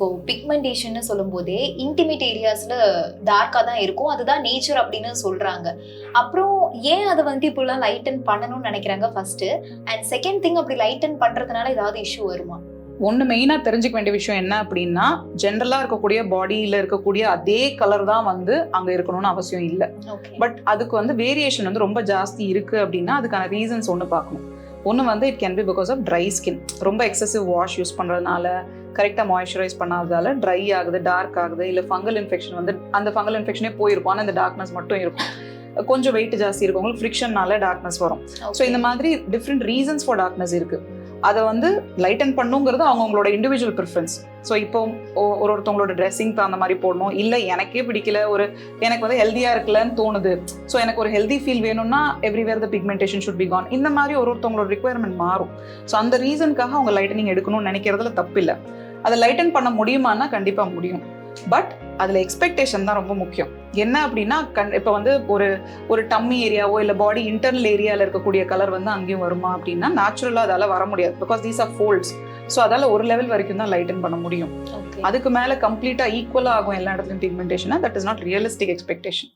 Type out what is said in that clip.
இப்போ பிக்மெண்டேஷன் சொல்லும் போதே இன்டிமேட் ஏரியாஸ்ல டார்க்கா தான் இருக்கும், அதுதான் நேச்சர் அப்படின்னு சொல்றாங்க. அப்புறம் ஏன் அதை வந்து இப்பெல்லாம் லைட்டன் பண்ணணும்னு நினைக்கிறாங்க ஃபர்ஸ்ட், அண்ட் செகண்ட் திங் அப்படி லைட்டன் பண்றதுனால ஏதாவது இஷ்யூ வருமா? ஒன்று மெயினாக தெரிஞ்சுக்க வேண்டிய விஷயம் என்ன அப்படின்னா, ஜென்ரலாக இருக்கக்கூடிய பாடியில் இருக்கக்கூடிய அதே கலர் தான் வந்து அங்கே இருக்கணும்னு அவசியம் இல்லை. பட் அதுக்கு வந்து வேரியேஷன் வந்து ரொம்ப ஜாஸ்தி இருக்குது அப்படின்னா அதுக்கான ரீசன்ஸ் ஒன்று பார்க்கணும். ஒன்று வந்து it can be because of dry skin. ரொம்ப எக்ஸசிவ் வாஷ் யூஸ் பண்ணுறதுனால, கரெக்டாக மாய்ஸ்சரைஸ் பண்ணாததால ட்ரை ஆகுது, டார்க் ஆகுது, இல்லை ஃபங்கல் இன்ஃபெக்ஷன் வந்து அந்த ஃபங்கல் இன்ஃபெக்ஷனே போயிருக்கும், ஆனால் அந்த டார்க்னஸ் மட்டும் இருக்கும். கொஞ்சம் வெயிட் ஜாஸ்தி இருக்கவங்களுக்கு ஃப்ரிக்ஷன்னால டார்க்னஸ் வரும். ஸோ இந்த மாதிரி டிஃப்ரெண்ட் ரீசன்ஸ் ஃபார் டார்க்னஸ் இருக்குது. அதை வந்து லைட்டன் பண்ணுங்கிறது அவங்களோட இண்டிவிஜுவல் ப்ரிஃபரன்ஸ். ஸோ இப்போ ஒருத்தவங்களோட ட்ரெஸ்ஸிங் அந்த மாதிரி போடணும், இல்லை எனக்கே பிடிக்கல, எனக்கு வந்து ஹெல்த்தியாக இருக்குல்லன்னு தோணுது, ஸோ எனக்கு ஒரு ஹெல்தி ஃபீல் வேணும்னா everywhere the pigmentation should be gone, இந்த மாதிரி ஒருத்தவங்களோட ரிக்வயர்மெண்ட் மாறும். ஸோ அந்த ரீசனுக்காக அவங்க லைட்டனிங் எடுக்கணும்னு நினைக்கிறதுல தப்பு இல்லை. அதை லைட்டன் பண்ண முடியுமானா கண்டிப்பாக முடியும். பட் அதில் எக்ஸ்பெக்டேஷன் தான் ரொம்ப முக்கியம். என்ன அப்படின்னா இப்போ வந்து ஒரு டம்மி ஏரியாவோ இல்லை பாடி இன்டர்னல் ஏரியாவில் இருக்கக்கூடிய கலர் வந்து அங்கேயும் வருமா அப்படின்னா நேச்சுரலாக அதால் வர முடியாது. Because these are folds. So அதால் ஒரு லெவல் வரைக்கும் தான் லைட்டன் பண்ண முடியும். அதுக்கு மேலே கம்ப்ளீட்டாக ஈக்குவலாக ஆகும் எல்லா இடத்துலையும் பிக்மெண்டேஷனா, that is not realistic expectation.